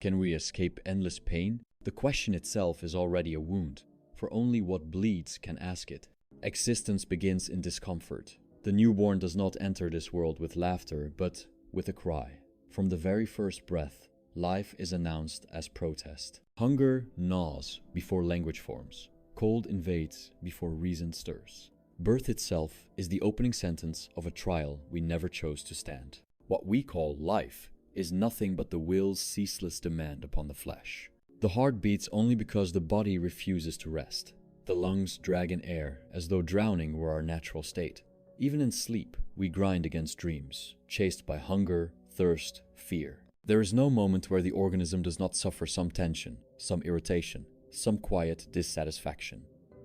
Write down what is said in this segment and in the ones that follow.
Can we escape endless pain? The question itself is already a wound, for only what bleeds can ask it. Existence begins in discomfort. The newborn does not enter this world with laughter, but with a cry. From the very first breath, life is announced as protest. Hunger gnaws before language forms. Cold invades before reason stirs. Birth itself is the opening sentence of a trial we never chose to stand. What we call life is nothing but the will's ceaseless demand upon the flesh. The heart beats only because the body refuses to rest. The lungs drag in air as though drowning were our natural state. Even in sleep, we grind against dreams, chased by hunger, thirst, fear. There is no moment where the organism does not suffer some tension, some irritation, some quiet dissatisfaction.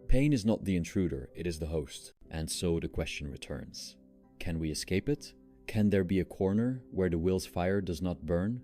Pain is not the intruder, it is the host. And so the question returns. Can we escape it? Can there be a corner where the will's fire does not burn?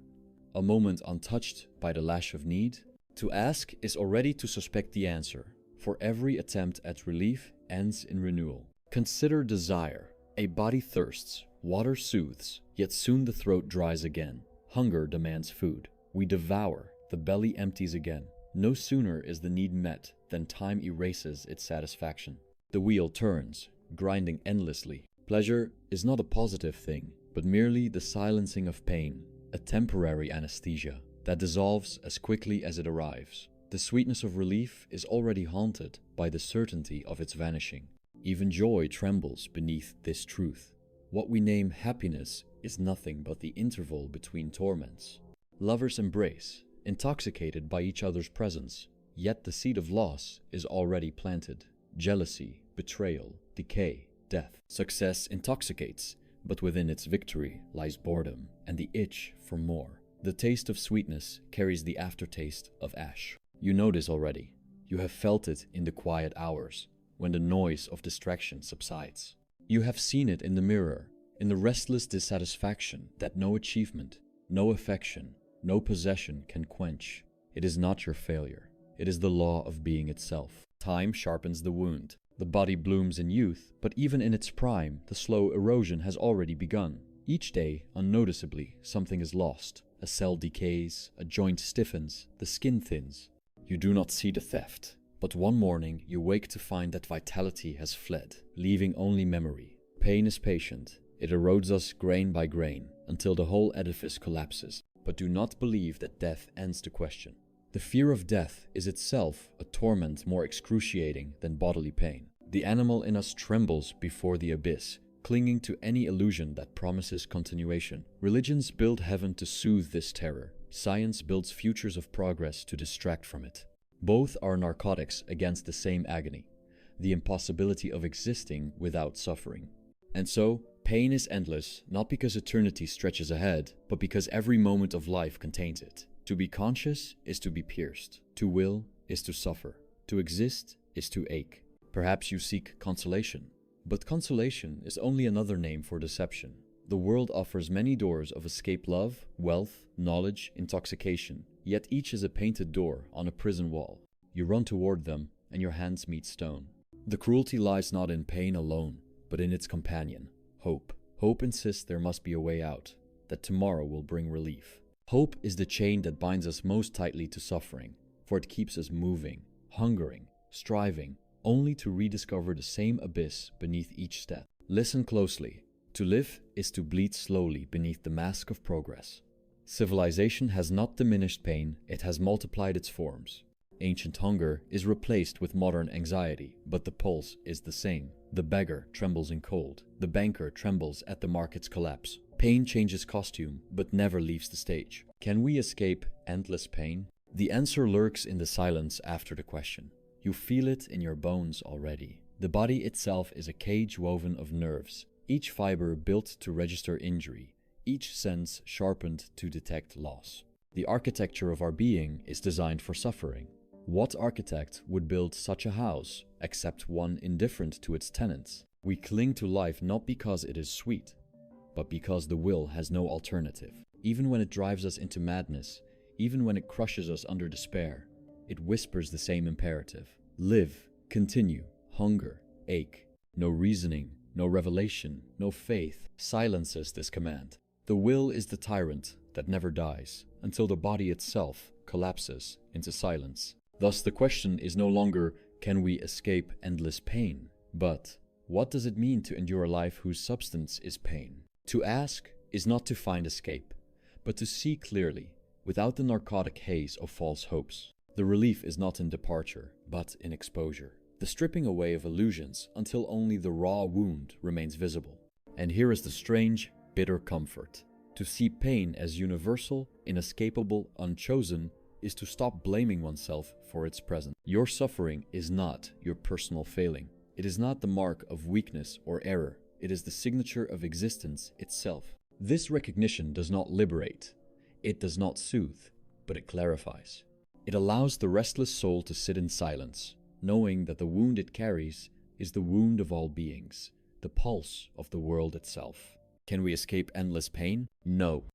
A moment untouched by the lash of need? To ask is already to suspect the answer, for every attempt at relief ends in renewal. Consider desire. A body thirsts, water soothes, yet soon the throat dries again. Hunger demands food. We devour, the belly empties again. No sooner is the need met than time erases its satisfaction. The wheel turns, grinding endlessly. Pleasure is not a positive thing, but merely the silencing of pain, a temporary anesthesia that dissolves as quickly as it arrives. The sweetness of relief is already haunted by the certainty of its vanishing. Even joy trembles beneath this truth. What we name happiness is nothing but the interval between torments. Lovers embrace, intoxicated by each other's presence, yet the seed of loss is already planted. Jealousy, betrayal, decay, death. Success intoxicates, but within its victory lies boredom and the itch for more. The taste of sweetness carries the aftertaste of ash. You know this already. You have felt it in the quiet hours, when the noise of distraction subsides. You have seen it in the mirror, in the restless dissatisfaction that no achievement, no affection, no possession can quench. It is not your failure. It is the law of being itself. Time sharpens the wound. The body blooms in youth, but even in its prime, the slow erosion has already begun. Each day, unnoticeably, something is lost. A cell decays, a joint stiffens, the skin thins. You do not see the theft, but one morning you wake to find that vitality has fled, leaving only memory. Pain is patient. It erodes us grain by grain, until the whole edifice collapses. But do not believe that death ends the question. The fear of death is itself a torment more excruciating than bodily pain. The animal in us trembles before the abyss, clinging to any illusion that promises continuation. Religions build heaven to soothe this terror. Science builds futures of progress to distract from it. Both are narcotics against the same agony, the impossibility of existing without suffering. And so, pain is endless, not because eternity stretches ahead, but because every moment of life contains it. To be conscious is to be pierced. To will is to suffer. To exist is to ache. Perhaps you seek consolation. But consolation is only another name for deception. The world offers many doors of escape: love, wealth, knowledge, intoxication. Yet each is a painted door on a prison wall. You run toward them, and your hands meet stone. The cruelty lies not in pain alone, but in its companion, hope. Hope insists there must be a way out, that tomorrow will bring relief. Hope is the chain that binds us most tightly to suffering, for it keeps us moving, hungering, striving, only to rediscover the same abyss beneath each step. Listen closely. To live is to bleed slowly beneath the mask of progress. Civilization has not diminished pain, it has multiplied its forms. Ancient hunger is replaced with modern anxiety, but the pulse is the same. The beggar trembles in cold. The banker trembles at the market's collapse. Pain changes costume, but never leaves the stage. Can we escape endless pain? The answer lurks in the silence after the question. You feel it in your bones already. The body itself is a cage woven of nerves, each fiber built to register injury, each sense sharpened to detect loss. The architecture of our being is designed for suffering. What architect would build such a house, except one indifferent to its tenants? We cling to life not because it is sweet, but because the will has no alternative. Even when it drives us into madness, even when it crushes us under despair, it whispers the same imperative. Live, continue, hunger, ache. No reasoning, no revelation, no faith silences this command. The will is the tyrant that never dies, until the body itself collapses into silence. Thus, the question is no longer, can we escape endless pain? But, what does it mean to endure a life whose substance is pain? To ask is not to find escape, but to see clearly, without the narcotic haze of false hopes. The relief is not in departure, but in exposure. The stripping away of illusions until only the raw wound remains visible. And here is the strange, bitter comfort. To see pain as universal, inescapable, unchosen, is to stop blaming oneself for its presence. Your suffering is not your personal failing. It is not the mark of weakness or error. It is the signature of existence itself. This recognition does not liberate. It does not soothe, but it clarifies. It allows the restless soul to sit in silence, knowing that the wound it carries is the wound of all beings, the pulse of the world itself. Can we escape endless pain? No.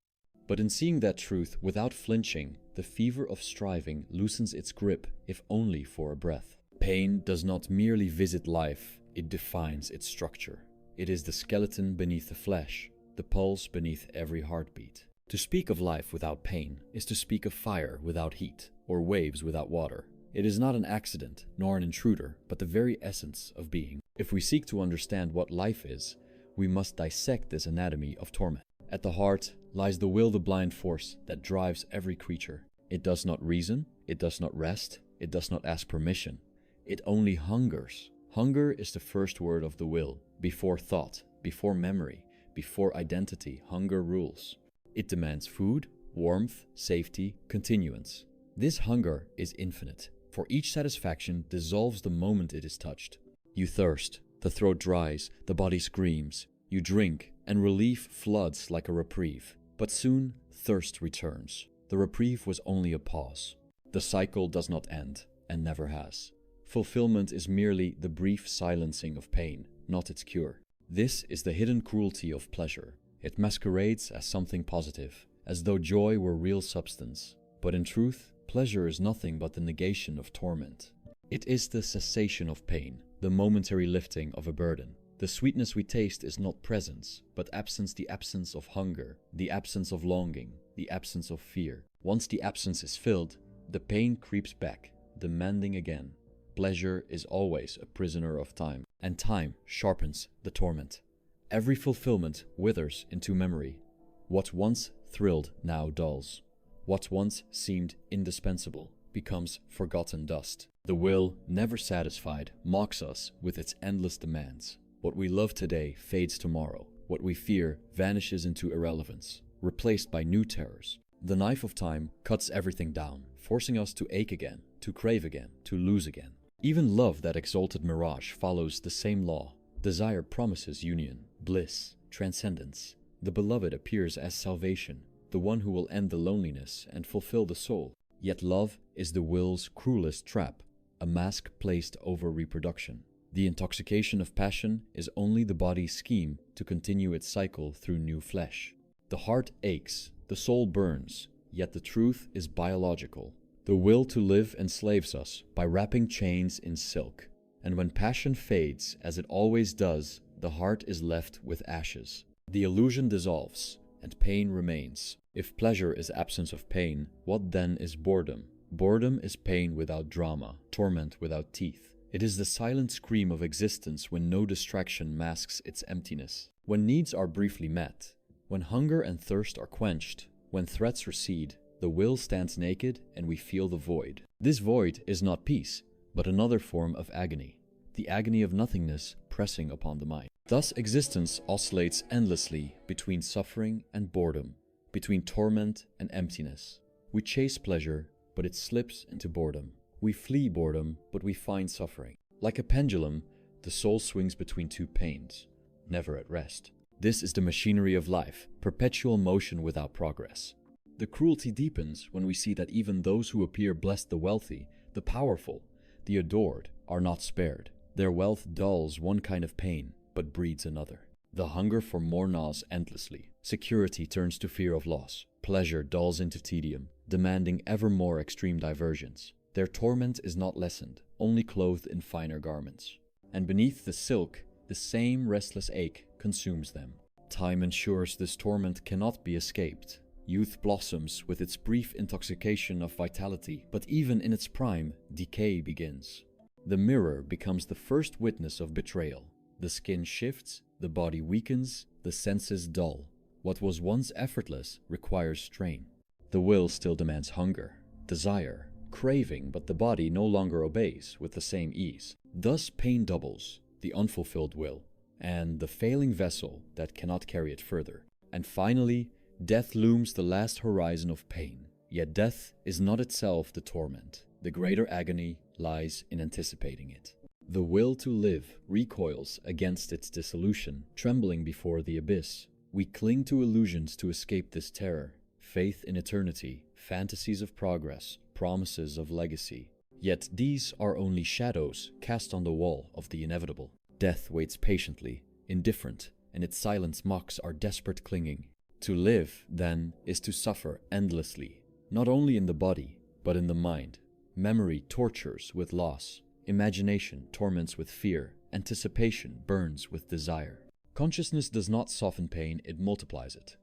But in seeing that truth without flinching, the fever of striving loosens its grip, if only for a breath. Pain does not merely visit life, it defines its structure. It is the skeleton beneath the flesh, the pulse beneath every heartbeat. To speak of life without pain is to speak of fire without heat, or waves without water. It is not an accident, nor an intruder, but the very essence of being. If we seek to understand what life is, we must dissect this anatomy of torment. At the heart lies the will, the blind force that drives every creature. It does not reason, it does not rest, it does not ask permission. It only hungers. Hunger is the first word of the will. Before thought, before memory, before identity, hunger rules. It demands food, warmth, safety, continuance. This hunger is infinite, for each satisfaction dissolves the moment it is touched. You thirst, the throat dries, the body screams. You drink, and relief floods like a reprieve. But soon, thirst returns. The reprieve was only a pause. The cycle does not end, and never has. Fulfillment is merely the brief silencing of pain, not its cure. This is the hidden cruelty of pleasure. It masquerades as something positive, as though joy were real substance. But in truth, pleasure is nothing but the negation of torment. It is the cessation of pain, the momentary lifting of a burden. The sweetness we taste is not presence, but absence, the absence of hunger, the absence of longing, the absence of fear. Once the absence is filled, the pain creeps back, demanding again. Pleasure is always a prisoner of time, and time sharpens the torment. Every fulfillment withers into memory. What once thrilled now dulls. What once seemed indispensable becomes forgotten dust. The will, never satisfied, mocks us with its endless demands. What we love today fades tomorrow. What we fear vanishes into irrelevance, replaced by new terrors. The knife of time cuts everything down, forcing us to ache again, to crave again, to lose again. Even love, that exalted mirage, follows the same law. Desire promises union, bliss, transcendence. The beloved appears as salvation, the one who will end the loneliness and fulfill the soul. Yet love is the will's cruelest trap, a mask placed over reproduction. The intoxication of passion is only the body's scheme to continue its cycle through new flesh. The heart aches, the soul burns, yet the truth is biological. The will to live enslaves us by wrapping chains in silk. And when passion fades, as it always does, the heart is left with ashes. The illusion dissolves, and pain remains. If pleasure is absence of pain, what then is boredom? Boredom is pain without drama, torment without teeth. It is the silent scream of existence when no distraction masks its emptiness. When needs are briefly met, when hunger and thirst are quenched, when threats recede, the will stands naked and we feel the void. This void is not peace, but another form of agony, the agony of nothingness pressing upon the mind. Thus existence oscillates endlessly between suffering and boredom, between torment and emptiness. We chase pleasure, but it slips into boredom. We flee boredom, but we find suffering. Like a pendulum, the soul swings between two pains, never at rest. This is the machinery of life, perpetual motion without progress. The cruelty deepens when we see that even those who appear blessed, the wealthy, the powerful, the adored, are not spared. Their wealth dulls one kind of pain, but breeds another. The hunger for more gnaws endlessly. Security turns to fear of loss. Pleasure dulls into tedium, demanding ever more extreme diversions. Their torment is not lessened, only clothed in finer garments. And beneath the silk, the same restless ache consumes them. Time ensures this torment cannot be escaped. Youth blossoms with its brief intoxication of vitality, but even in its prime, decay begins. The mirror becomes the first witness of betrayal. The skin shifts, the body weakens, the senses dull. What was once effortless requires strain. The will still demands hunger, desire, craving, but the body no longer obeys with the same ease. Thus pain doubles, the unfulfilled will, and the failing vessel that cannot carry it further. And finally, death looms the last horizon of pain. Yet death is not itself the torment. The greater agony lies in anticipating it. The will to live recoils against its dissolution, trembling before the abyss. We cling to illusions to escape this terror. Faith in eternity, fantasies of progress, promises of legacy. Yet these are only shadows cast on the wall of the inevitable. Death waits patiently, indifferent, and its silence mocks our desperate clinging. To live, then, is to suffer endlessly, not only in the body, but in the mind. Memory tortures with loss. Imagination torments with fear. Anticipation burns with desire. Consciousness does not soften pain, it multiplies it.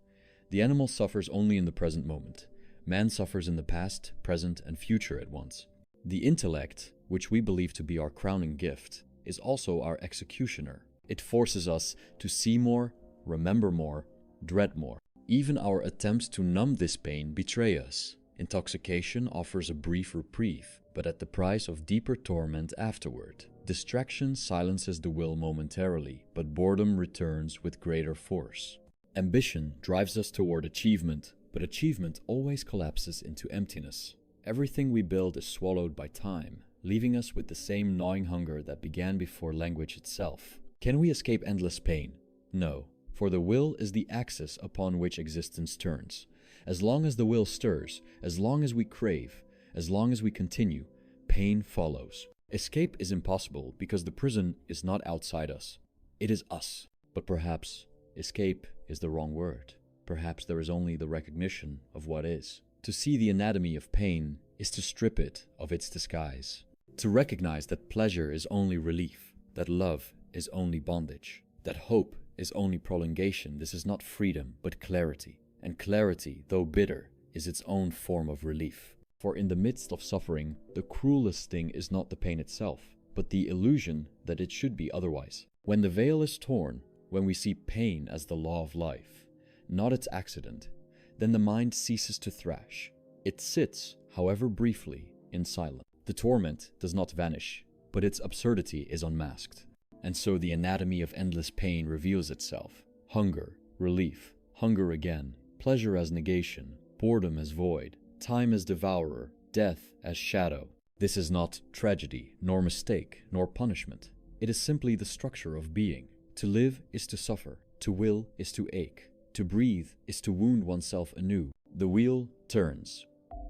The animal suffers only in the present moment. Man suffers in the past, present, and future at once. The intellect, which we believe to be our crowning gift, is also our executioner. It forces us to see more, remember more, dread more. Even our attempts to numb this pain betray us. Intoxication offers a brief reprieve, but at the price of deeper torment afterward. Distraction silences the will momentarily, but boredom returns with greater force. Ambition drives us toward achievement, but achievement always collapses into emptiness. Everything we build is swallowed by time, leaving us with the same gnawing hunger that began before language itself. Can we escape endless pain? No, for the will is the axis upon which existence turns. As long as the will stirs, as long as we crave, as long as we continue, pain follows. Escape is impossible because the prison is not outside us. It is us. But perhaps escape is the wrong word. Perhaps there is only the recognition of what is. To see the anatomy of pain is to strip it of its disguise. To recognize that pleasure is only relief, that love is only bondage, that hope is only prolongation. This is not freedom, but clarity. And clarity, though bitter, is its own form of relief. For in the midst of suffering, the cruelest thing is not the pain itself, but the illusion that it should be otherwise. When the veil is torn, when we see pain as the law of life, not its accident, then the mind ceases to thrash. It sits, however briefly, in silence. The torment does not vanish, but its absurdity is unmasked. And so the anatomy of endless pain reveals itself. Hunger, relief, hunger again, pleasure as negation, boredom as void, time as devourer, death as shadow. This is not tragedy, nor mistake, nor punishment. It is simply the structure of being. To live is to suffer. To will is to ache. To breathe is to wound oneself anew. The wheel turns.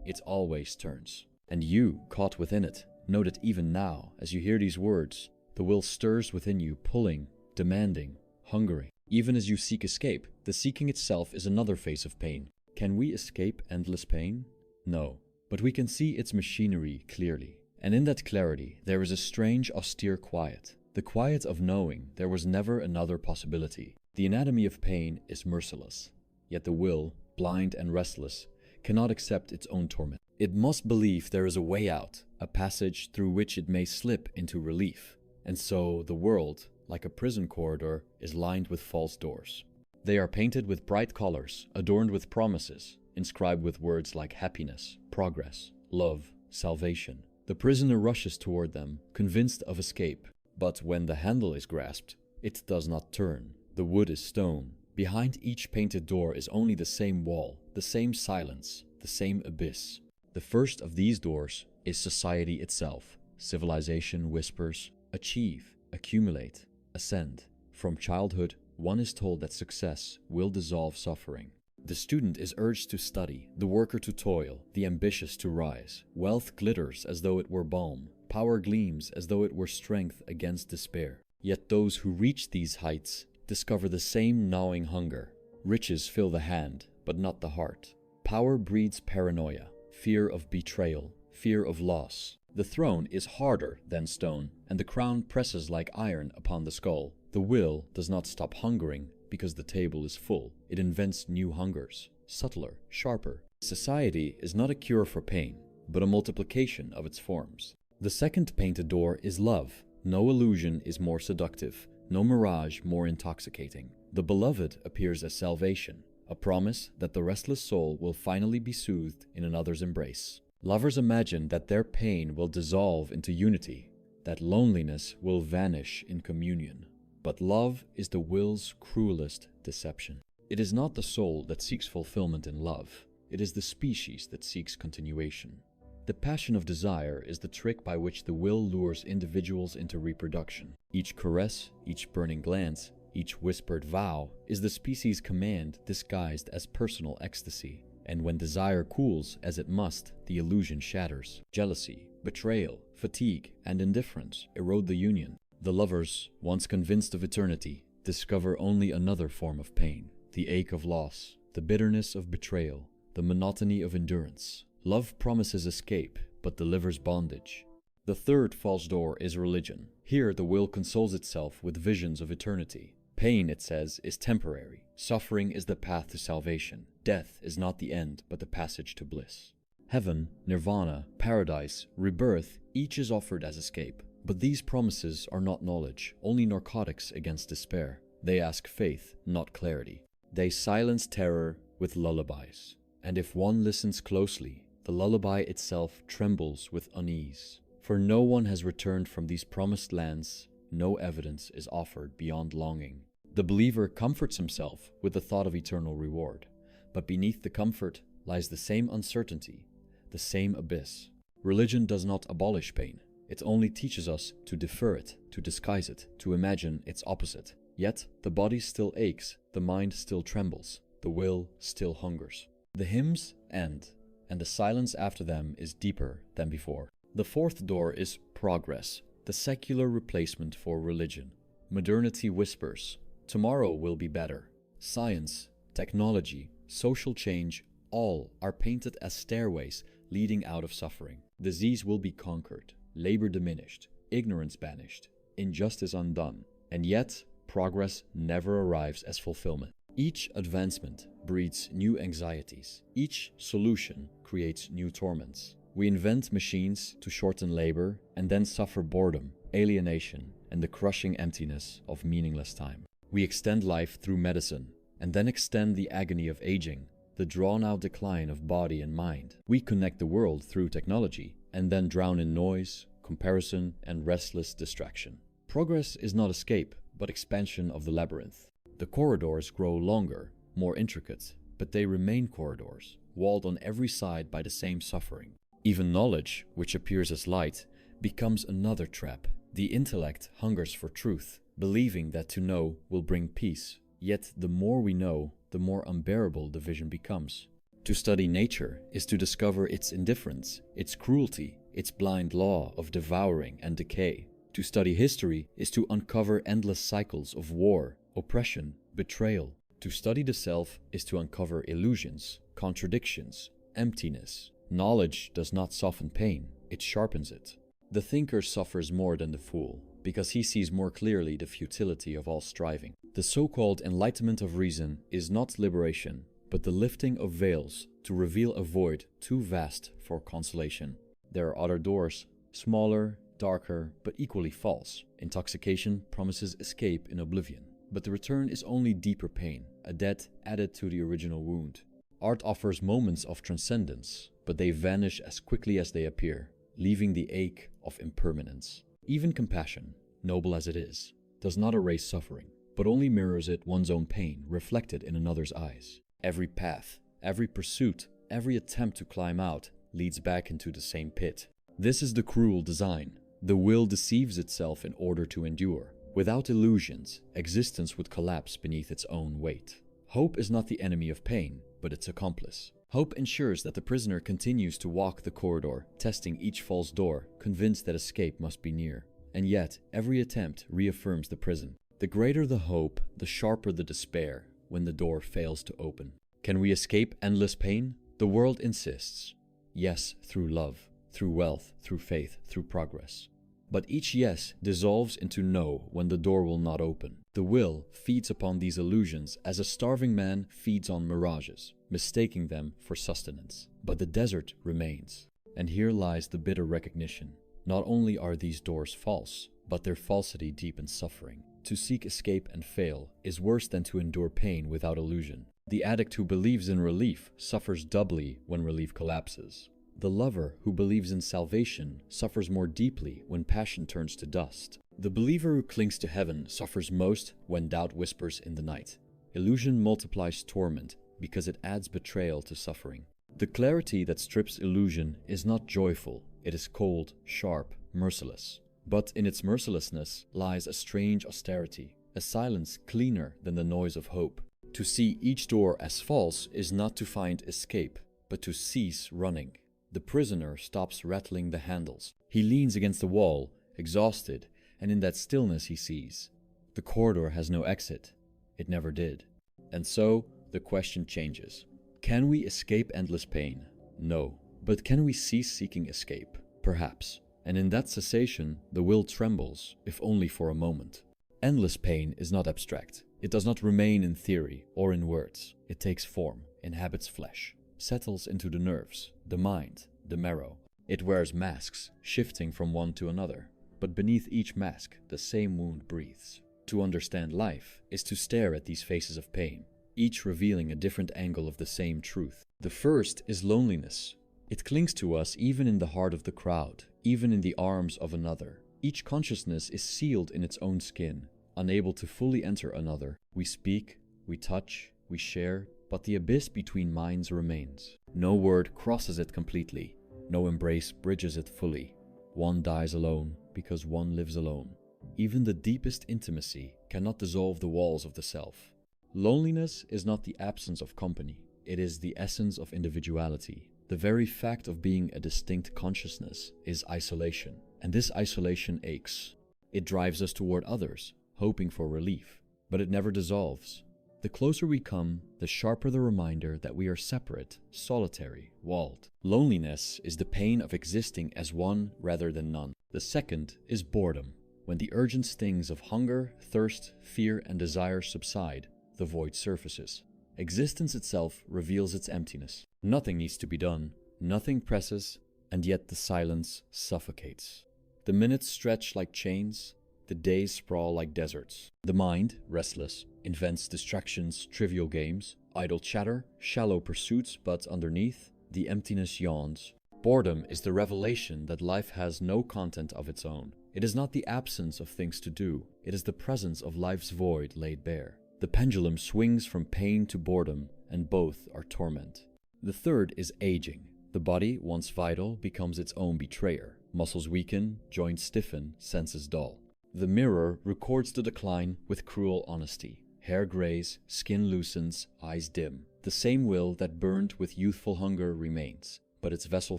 It always turns. And you, caught within it, know that even now, as you hear these words, the will stirs within you, pulling, demanding, hungering. Even as you seek escape, the seeking itself is another phase of pain. Can we escape endless pain? No, but we can see its machinery clearly. And in that clarity, there is a strange, austere quiet. The quiet of knowing there was never another possibility. The anatomy of pain is merciless. Yet the will, blind and restless, cannot accept its own torment. It must believe there is a way out, a passage through which it may slip into relief. And so the world, like a prison corridor, is lined with false doors. They are painted with bright colors, adorned with promises, inscribed with words like happiness, progress, love, salvation. The prisoner rushes toward them, convinced of escape. But when the handle is grasped, it does not turn. The wood is stone. Behind each painted door is only the same wall, the same silence, the same abyss. The first of these doors is society itself. Civilization whispers, achieve, accumulate, ascend. From childhood, one is told that success will dissolve suffering. The student is urged to study, the worker to toil, the ambitious to rise. Wealth glitters as though it were balm. Power gleams as though it were strength against despair. Yet those who reach these heights discover the same gnawing hunger. Riches fill the hand, but not the heart. Power breeds paranoia, fear of betrayal, fear of loss. The throne is harder than stone, and the crown presses like iron upon the skull. The will does not stop hungering because the table is full. It invents new hungers. subtler, sharper. Society is not a cure for pain, but a multiplication of its forms. The second painted door is love. No illusion is more seductive, no mirage more intoxicating. The beloved appears as salvation, a promise that the restless soul will finally be soothed in another's embrace. Lovers imagine that their pain will dissolve into unity, that loneliness will vanish in communion. But love is the will's cruelest deception. It is not the soul that seeks fulfillment in love. It is the species that seeks continuation. The passion of desire is the trick by which the will lures individuals into reproduction. Each caress, each burning glance, each whispered vow is the species' command disguised as personal ecstasy. And when desire cools, as it must, the illusion shatters. Jealousy, betrayal, fatigue, and indifference erode the union. The lovers, once convinced of eternity, discover only another form of pain, the ache of loss, the bitterness of betrayal, the monotony of endurance. Love promises escape, but delivers bondage. The third false door is religion. Here the will consoles itself with visions of eternity. Pain, it says, is temporary. Suffering is the path to salvation. Death is not the end, but the passage to bliss. Heaven, nirvana, paradise, rebirth, each is offered as escape. But these promises are not knowledge, only narcotics against despair. They ask faith, not clarity. They silence terror with lullabies. And if one listens closely, the lullaby itself trembles with unease. For no one has returned from these promised lands. No evidence is offered beyond longing. The believer comforts himself with the thought of eternal reward. But beneath the comfort lies the same uncertainty, the same abyss. Religion does not abolish pain. It only teaches us to defer it, to disguise it, to imagine its opposite. Yet, the body still aches, the mind still trembles, the will still hungers. The hymns end, and the silence after them is deeper than before. The fourth door is progress, the secular replacement for religion. Modernity whispers, tomorrow will be better. Science, technology, social change, all are painted as stairways leading out of suffering. Disease will be conquered, labor diminished, ignorance banished, injustice undone. And yet, progress never arrives as fulfillment. Each advancement breeds new anxieties. Each solution creates new torments. We invent machines to shorten labor and then suffer boredom, alienation, and the crushing emptiness of meaningless time. We extend life through medicine and then extend the agony of aging, the drawn-out decline of body and mind. We connect the world through technology and then drown in noise, comparison, and restless distraction. Progress is not escape, but expansion of the labyrinth. The corridors grow longer, more intricate, but they remain corridors, walled on every side by the same suffering. Even knowledge, which appears as light, becomes another trap. The intellect hungers for truth, believing that to know will bring peace. Yet the more we know, the more unbearable the vision becomes. To study nature is to discover its indifference, its cruelty, its blind law of devouring and decay. To study history is to uncover endless cycles of war, oppression, betrayal. To study the self is to uncover illusions, contradictions, emptiness. Knowledge does not soften pain, it sharpens it. The thinker suffers more than the fool, because he sees more clearly the futility of all striving. The so-called enlightenment of reason is not liberation, but the lifting of veils to reveal a void too vast for consolation. There are other doors, smaller, darker, but equally false. Intoxication promises escape in oblivion, but the return is only deeper pain, a debt added to the original wound. Art offers moments of transcendence, but they vanish as quickly as they appear, leaving the ache of impermanence. Even compassion, noble as it is, does not erase suffering, but only mirrors it one's own pain reflected in another's eyes. Every path, every pursuit, every attempt to climb out leads back into the same pit. This is the cruel design. The will deceives itself in order to endure. Without illusions, existence would collapse beneath its own weight. Hope is not the enemy of pain, but its accomplice. Hope ensures that the prisoner continues to walk the corridor, testing each false door, convinced that escape must be near. And yet, every attempt reaffirms the prison. The greater the hope, the sharper the despair when the door fails to open. Can we escape endless pain? The world insists. Yes, through love, through wealth, through faith, through progress. But each yes dissolves into no when the door will not open. The will feeds upon these illusions as a starving man feeds on mirages, mistaking them for sustenance. But the desert remains. And here lies the bitter recognition. Not only are these doors false, but their falsity deepens suffering. To seek escape and fail is worse than to endure pain without illusion. The addict who believes in relief suffers doubly when relief collapses. The lover who believes in salvation suffers more deeply when passion turns to dust. The believer who clings to heaven suffers most when doubt whispers in the night. Illusion multiplies torment because it adds betrayal to suffering. The clarity that strips illusion is not joyful, it is cold, sharp, merciless. But in its mercilessness lies a strange austerity, a silence cleaner than the noise of hope. To see each door as false is not to find escape, but to cease running. The prisoner stops rattling the handles. He leans against the wall, exhausted, and in that stillness he sees. The corridor has no exit. It never did. And so, the question changes. Can we escape endless pain? No. But can we cease seeking escape? Perhaps. And in that cessation, the will trembles, if only for a moment. Endless pain is not abstract. It does not remain in theory or in words. It takes form, inhabits flesh, settles into the nerves, the mind, the marrow. It wears masks, shifting from one to another. But beneath each mask, the same wound breathes. To understand life is to stare at these faces of pain, each revealing a different angle of the same truth. The first is loneliness. It clings to us even in the heart of the crowd, even in the arms of another. Each consciousness is sealed in its own skin, unable to fully enter another. We speak, we touch, we share, but the abyss between minds remains. No word crosses it completely. No embrace bridges it fully. One dies alone because one lives alone. Even the deepest intimacy cannot dissolve the walls of the self. Loneliness is not the absence of company. It is the essence of individuality. The very fact of being a distinct consciousness is isolation, and this isolation aches. It drives us toward others, hoping for relief, but it never dissolves. The closer we come, the sharper the reminder that we are separate, solitary, walled. Loneliness is the pain of existing as one rather than none. The second is boredom. When the urgent stings of hunger, thirst, fear, and desire subside, the void surfaces. Existence itself reveals its emptiness. Nothing needs to be done, nothing presses, and yet the silence suffocates. The minutes stretch like chains, the days sprawl like deserts. The mind, restless, invents distractions, trivial games, idle chatter, shallow pursuits, but underneath, the emptiness yawns. Boredom is the revelation that life has no content of its own. It is not the absence of things to do, it is the presence of life's void laid bare. The pendulum swings from pain to boredom, and both are torment. The third is aging. The body, once vital, becomes its own betrayer. Muscles weaken, joints stiffen, senses dull. The mirror records the decline with cruel honesty. Hair grays, skin loosens, eyes dim. The same will that burned with youthful hunger remains, but its vessel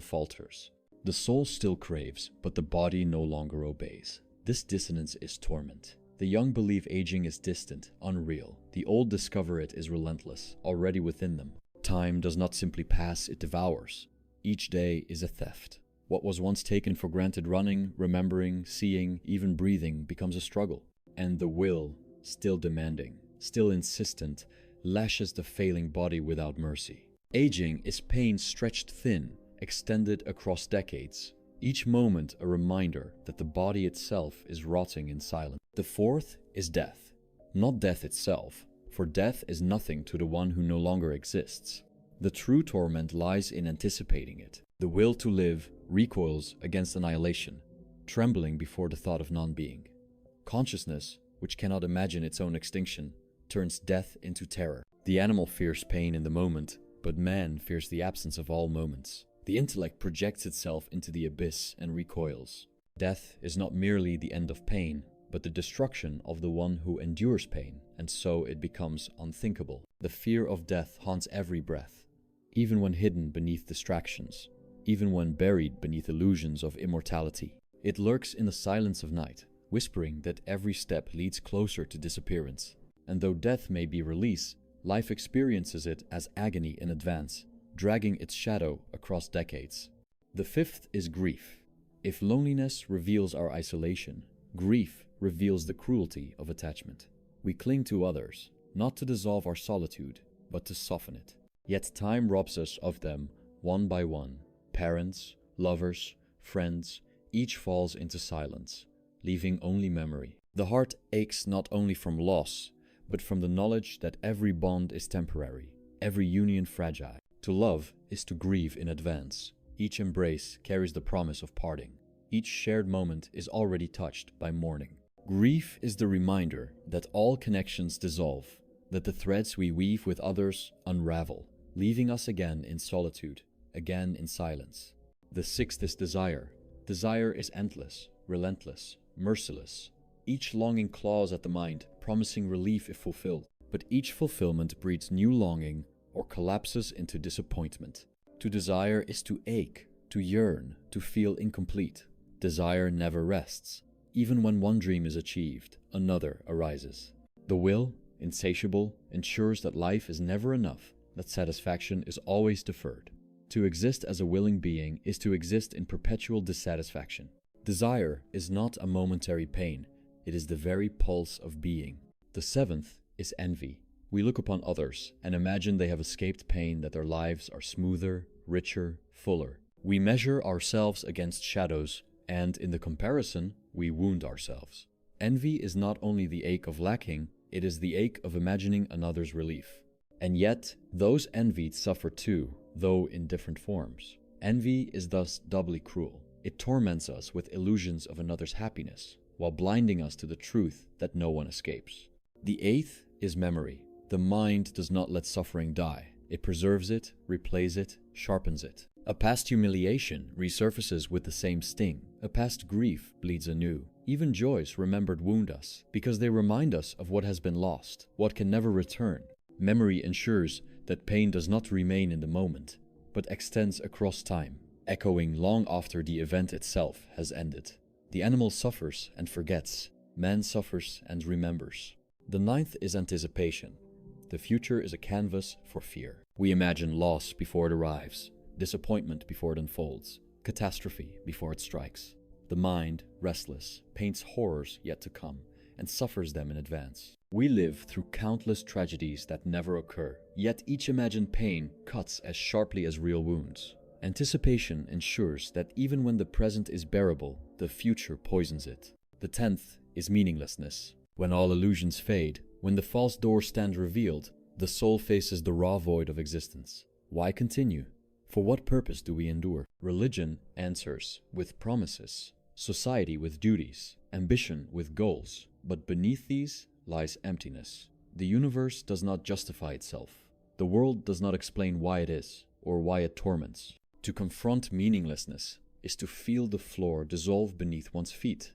falters. The soul still craves, but the body no longer obeys. This dissonance is torment. The young believe aging is distant, unreal. The old discover it is relentless, already within them. Time does not simply pass, it devours. Each day is a theft. What was once taken for granted running, remembering, seeing, even breathing becomes a struggle. And the will, still demanding, still insistent, lashes the failing body without mercy. Aging is pain stretched thin, extended across decades. Each moment a reminder that the body itself is rotting in silence. The fourth is death. Not death itself, for death is nothing to the one who no longer exists. The true torment lies in anticipating it. The will to live recoils against annihilation, trembling before the thought of non-being. Consciousness, which cannot imagine its own extinction, turns death into terror. The animal fears pain in the moment, but man fears the absence of all moments. The intellect projects itself into the abyss and recoils. Death is not merely the end of pain, but the destruction of the one who endures pain, and so it becomes unthinkable. The fear of death haunts every breath, even when hidden beneath distractions, even when buried beneath illusions of immortality. It lurks in the silence of night, whispering that every step leads closer to disappearance. And though death may be release, life experiences it as agony in advance, dragging its shadow across decades. The fifth is grief. If loneliness reveals our isolation, grief reveals the cruelty of attachment. We cling to others, not to dissolve our solitude, but to soften it. Yet time robs us of them one by one. Parents, lovers, friends, each falls into silence, leaving only memory. The heart aches not only from loss, but from the knowledge that every bond is temporary, every union fragile. To love is to grieve in advance. Each embrace carries the promise of parting. Each shared moment is already touched by mourning. Grief is the reminder that all connections dissolve, that the threads we weave with others unravel, leaving us again in solitude, again in silence. The sixth is desire. Desire is endless, relentless, merciless. Each longing claws at the mind, promising relief if fulfilled. But each fulfillment breeds new longing or collapses into disappointment. To desire is to ache, to yearn, to feel incomplete. Desire never rests. Even when one dream is achieved, another arises. The will, insatiable, ensures that life is never enough, that satisfaction is always deferred. To exist as a willing being is to exist in perpetual dissatisfaction. Desire is not a momentary pain, it is the very pulse of being. The seventh is envy. We look upon others and imagine they have escaped pain, that their lives are smoother, richer, fuller. We measure ourselves against shadows, and in the comparison, we wound ourselves. Envy is not only the ache of lacking, it is the ache of imagining another's relief. And yet, those envied suffer too, though in different forms. Envy is thus doubly cruel. It torments us with illusions of another's happiness, while blinding us to the truth that no one escapes. The eighth is memory. The mind does not let suffering die. It preserves it, replays it, sharpens it. A past humiliation resurfaces with the same sting. A past grief bleeds anew. Even joys remembered wound us, because they remind us of what has been lost, what can never return. Memory ensures that pain does not remain in the moment, but extends across time, echoing long after the event itself has ended. The animal suffers and forgets. Man suffers and remembers. The ninth is anticipation. The future is a canvas for fear. We imagine loss before it arrives, disappointment before it unfolds, catastrophe before it strikes. The mind, restless, paints horrors yet to come and suffers them in advance. We live through countless tragedies that never occur, yet each imagined pain cuts as sharply as real wounds. Anticipation ensures that even when the present is bearable, the future poisons it. The 10th is meaninglessness. When all illusions fade, when the false doors stand revealed, the soul faces the raw void of existence. Why continue? For what purpose do we endure? Religion answers with promises, society with duties, ambition with goals, but beneath these lies emptiness. The universe does not justify itself. The world does not explain why it is, or why it torments. To confront meaninglessness is to feel the floor dissolve beneath one's feet,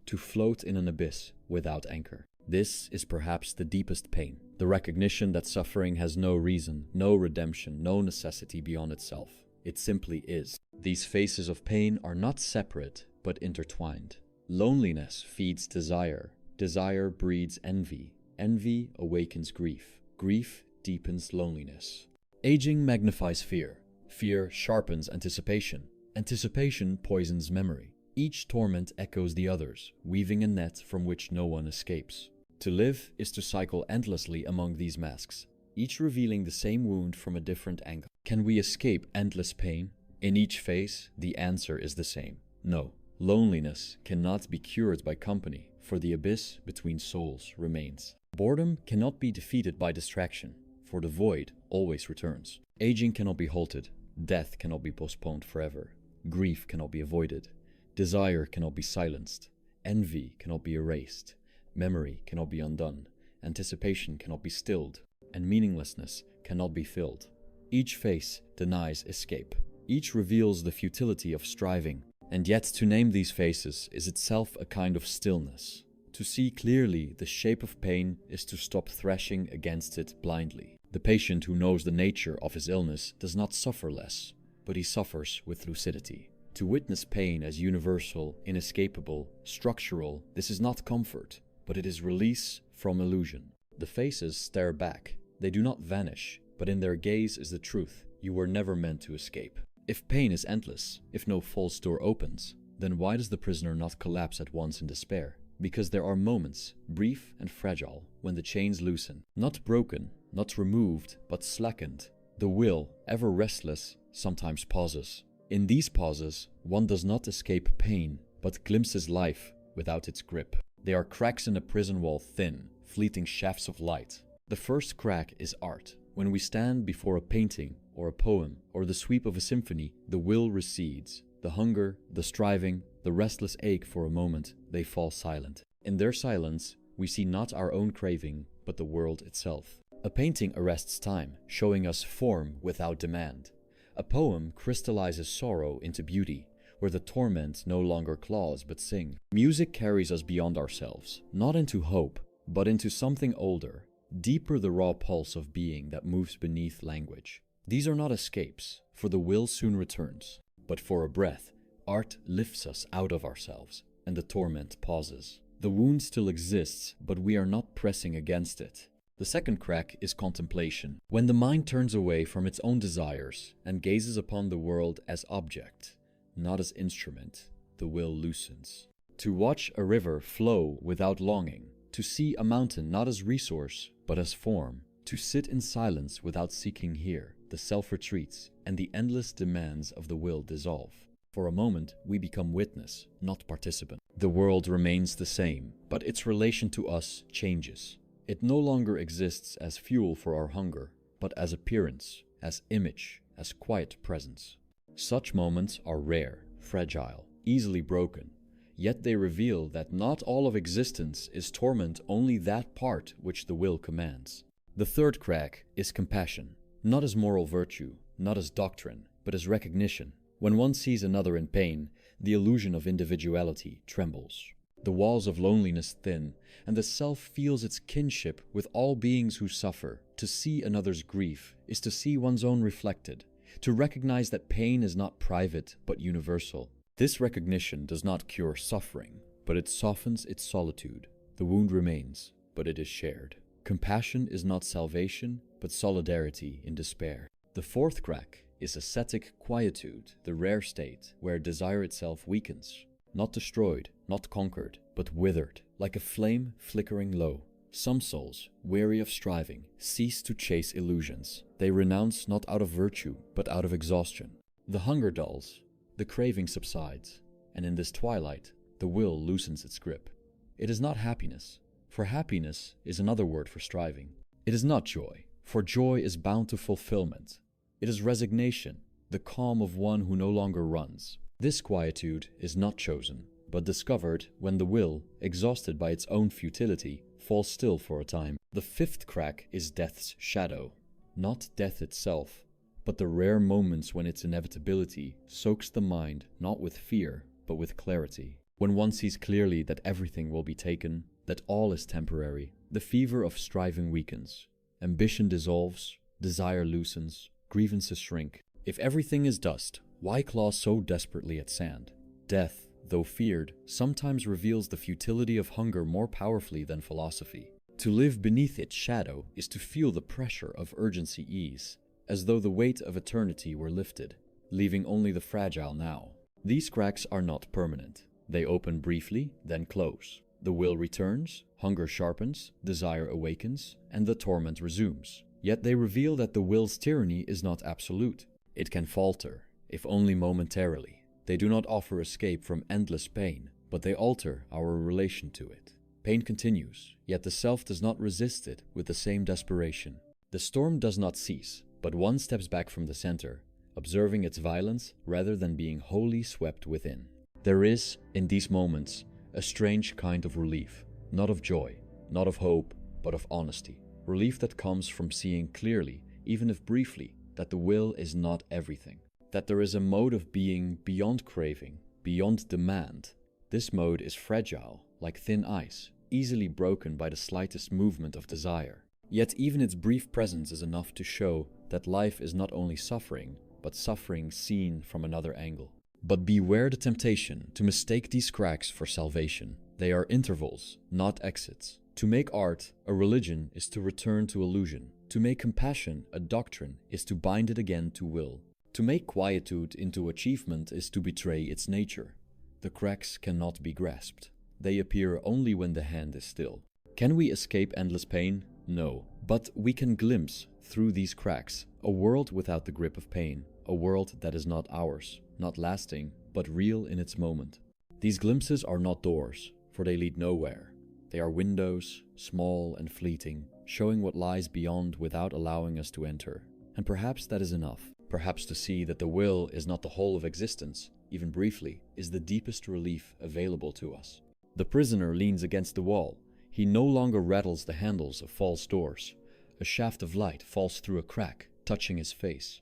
to float in an abyss without anchor. This is perhaps the deepest pain, the recognition that suffering has no reason, no redemption, no necessity beyond itself. It simply is. These phases of pain are not separate, but intertwined. Loneliness feeds desire. Desire breeds envy. Envy awakens grief. Grief deepens loneliness. Aging magnifies fear. Fear sharpens anticipation. Anticipation poisons memory. Each torment echoes the others, weaving a net from which no one escapes. To live is to cycle endlessly among these masks, each revealing the same wound from a different angle. Can we escape endless pain? In each phase, the answer is the same. No. Loneliness cannot be cured by company, for the abyss between souls remains. Boredom cannot be defeated by distraction, for the void always returns. Aging cannot be halted. Death cannot be postponed forever. Grief cannot be avoided. Desire cannot be silenced. Envy cannot be erased. Memory cannot be undone. Anticipation cannot be stilled. And meaninglessness cannot be filled. Each face denies escape. Each reveals the futility of striving. And yet to name these faces is itself a kind of stillness. To see clearly the shape of pain is to stop thrashing against it blindly. The patient who knows the nature of his illness does not suffer less, but he suffers with lucidity. To witness pain as universal, inescapable, structural, this is not comfort, but it is release from illusion. The faces stare back. They do not vanish, but in their gaze is the truth. You were never meant to escape. If pain is endless, if no false door opens, Then why does the prisoner not collapse at once in despair? Because there are moments, brief and fragile, when the chains loosen. Not broken, not removed, but slackened. The will, ever restless, sometimes pauses. In these pauses, one does not escape pain, but glimpses life without its grip. They are cracks in a prison wall, thin, fleeting shafts of light. The first crack is art. When we stand before a painting, or a poem, or the sweep of a symphony, the will recedes. The hunger, the striving, the restless ache for a moment, they fall silent. In their silence, we see not our own craving, but the world itself. A painting arrests time, showing us form without demand. A poem crystallizes sorrow into beauty, where the torment no longer claws but sing. Music carries us beyond ourselves, not into hope, but into something older, deeper, the raw pulse of being that moves beneath language. These are not escapes, for the will soon returns. But for a breath, art lifts us out of ourselves, and the torment pauses. The wound still exists, but we are not pressing against it. The second crack is contemplation. When the mind turns away from its own desires and gazes upon the world as object, not as instrument, the will loosens. To watch a river flow without longing, to see a mountain not as resource, but as form, to sit in silence without seeking here, the self retreats, and the endless demands of the will dissolve. For a moment, we become witness, not participant. The world remains the same, but its relation to us changes. It no longer exists as fuel for our hunger, but as appearance, as image, as quiet presence. Such moments are rare, fragile, easily broken, yet they reveal that not all of existence is torment, only that part which the will commands. The third crack is compassion, not as moral virtue, not as doctrine, but as recognition. When one sees another in pain, the illusion of individuality trembles. The walls of loneliness thin, and the self feels its kinship with all beings who suffer. To see another's grief is to see one's own reflected, to recognize that pain is not private but universal. This recognition does not cure suffering, but it softens its solitude. The wound remains, but it is shared. Compassion is not salvation, but solidarity in despair. The fourth crack is ascetic quietude, the rare state where desire itself weakens. Not destroyed, not conquered, but withered, like a flame flickering low. Some souls, weary of striving, cease to chase illusions. They renounce not out of virtue, but out of exhaustion. The hunger dulls, the craving subsides, and in this twilight, the will loosens its grip. It is not happiness, for happiness is another word for striving. It is not joy, for joy is bound to fulfillment. It is resignation, the calm of one who no longer runs. This quietude is not chosen, but discovered when the will, exhausted by its own futility, falls still for a time. The fifth crack is death's shadow, not death itself, but the rare moments when its inevitability soaks the mind not with fear, but with clarity. When one sees clearly that everything will be taken, that all is temporary, the fever of striving weakens. Ambition dissolves, desire loosens, grievances shrink. If everything is dust, why claw so desperately at sand? Death, though feared, sometimes reveals the futility of hunger more powerfully than philosophy. To live beneath its shadow is to feel the pressure of urgency ease, as though the weight of eternity were lifted, leaving only the fragile now. These cracks are not permanent. They open briefly, then close. The will returns, hunger sharpens, desire awakens, and the torment resumes. Yet they reveal that the will's tyranny is not absolute. It can falter, if only momentarily. They do not offer escape from endless pain, but they alter our relation to it. Pain continues, yet the self does not resist it with the same desperation. The storm does not cease, but one steps back from the center, observing its violence rather than being wholly swept within. There is, in these moments, a strange kind of relief, not of joy, not of hope, but of honesty. Relief that comes from seeing clearly, even if briefly, that the will is not everything. That there is a mode of being beyond craving, beyond demand. This mode is fragile, like thin ice, easily broken by the slightest movement of desire. Yet even its brief presence is enough to show that life is not only suffering, but suffering seen from another angle. But beware the temptation to mistake these cracks for salvation. They are intervals, not exits. To make art a religion is to return to illusion. To make compassion a doctrine is to bind it again to will. To make quietude into achievement is to betray its nature. The cracks cannot be grasped. They appear only when the hand is still. Can we escape endless pain? No. But we can glimpse, through these cracks, a world without the grip of pain. A world that is not ours, not lasting, but real in its moment. These glimpses are not doors, for they lead nowhere. They are windows, small and fleeting, showing what lies beyond without allowing us to enter. And perhaps that is enough. Perhaps to see that the will is not the whole of existence, even briefly, is the deepest relief available to us. The prisoner leans against the wall. He no longer rattles the handles of false doors. A shaft of light falls through a crack, touching his face.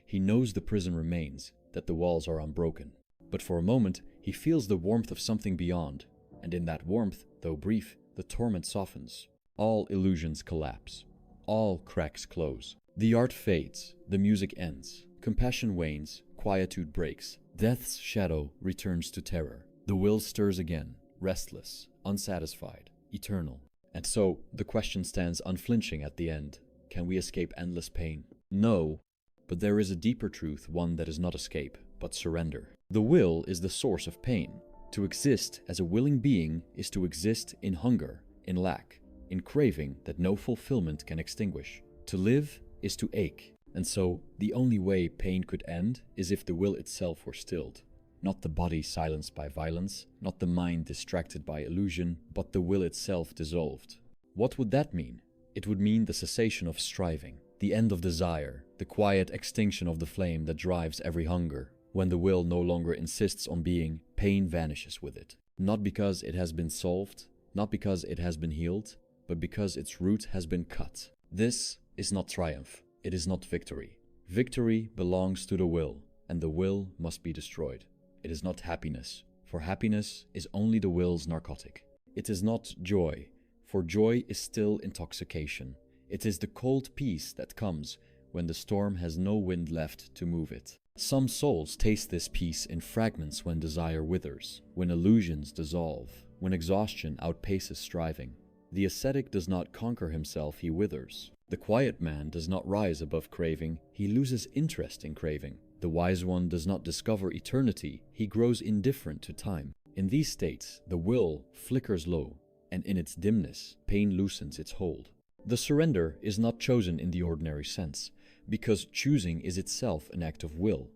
He knows the prison remains, that the walls are unbroken. But for a moment, he feels the warmth of something beyond. And in that warmth, though brief, the torment softens. All illusions collapse. All cracks close. The art fades, the music ends. Compassion wanes, quietude breaks. Death's shadow returns to terror. The will stirs again, restless, unsatisfied, eternal. And so, the question stands unflinching at the end. Can we escape endless pain? No. But there is a deeper truth, one that is not escape, but surrender. The will is the source of pain. To exist as a willing being is to exist in hunger, in lack, in craving that no fulfillment can extinguish. To live is to ache. And so, the only way pain could end is if the will itself were stilled. Not the body silenced by violence, not the mind distracted by illusion, but the will itself dissolved. What would that mean? It would mean the cessation of striving, the end of desire, the quiet extinction of the flame that drives every hunger. When the will no longer insists on being, pain vanishes with it. Not because it has been solved, not because it has been healed, but because its root has been cut. This is not triumph. It is not victory. Victory belongs to the will, and the will must be destroyed. It is not happiness, for happiness is only the will's narcotic. It is not joy, for joy is still intoxication. It is the cold peace that comes when the storm has no wind left to move it. Some souls taste this peace in fragments when desire withers, when illusions dissolve, when exhaustion outpaces striving. The ascetic does not conquer himself, he withers. The quiet man does not rise above craving, he loses interest in craving. The wise one does not discover eternity, he grows indifferent to time. In these states, the will flickers low, and in its dimness, pain loosens its hold. The surrender is not chosen in the ordinary sense, because choosing is itself an act of will.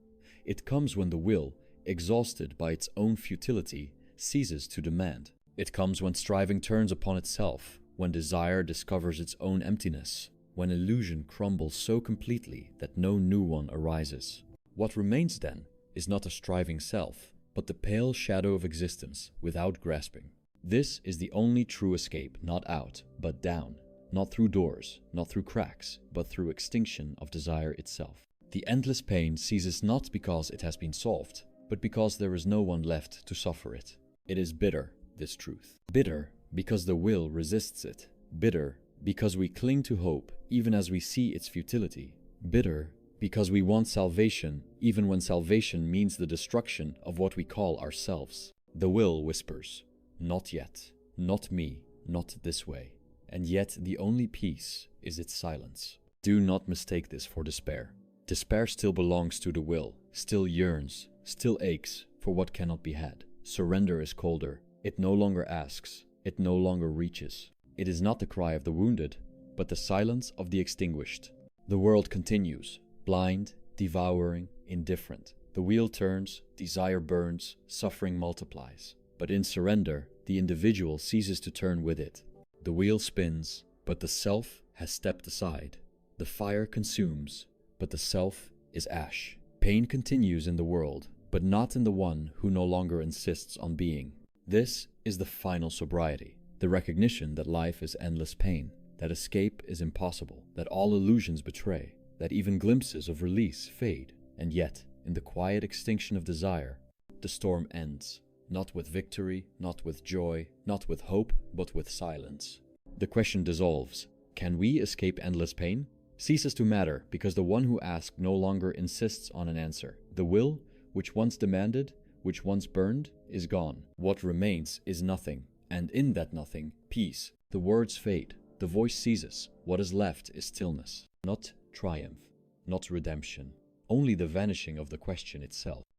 It comes when the will, exhausted by its own futility, ceases to demand. It comes when striving turns upon itself, when desire discovers its own emptiness, when illusion crumbles so completely that no new one arises. What remains then is not a striving self, but the pale shadow of existence without grasping. This is the only true escape, not out, but down. Not through doors, not through cracks, but through extinction of desire itself. The endless pain ceases not because it has been solved, but because there is no one left to suffer it. It is bitter, this truth. Bitter because the will resists it. Bitter because we cling to hope even as we see its futility. Bitter because we want salvation even when salvation means the destruction of what we call ourselves. The will whispers, "Not yet, not me, not this way." And yet the only peace is its silence. Do not mistake this for despair. Despair still belongs to the will, still yearns, still aches for what cannot be had. Surrender is colder. It no longer asks, it no longer reaches. It is not the cry of the wounded, but the silence of the extinguished. The world continues, blind, devouring, indifferent. The wheel turns, desire burns, suffering multiplies. But in surrender, the individual ceases to turn with it. The wheel spins, but the self has stepped aside. The fire consumes, but the self is ash. Pain continues in the world, but not in the one who no longer insists on being. This is the final sobriety, the recognition that life is endless pain, that escape is impossible, that all illusions betray, that even glimpses of release fade, and yet, in the quiet extinction of desire, the storm ends. Not with victory, not with joy, not with hope, but with silence. The question dissolves. Can we escape endless pain? Ceases to matter because the one who asks no longer insists on an answer. The will, which once demanded, which once burned, is gone. What remains is nothing, and in that nothing, peace. The words fade, the voice ceases. What is left is stillness, not triumph, not redemption, only the vanishing of the question itself.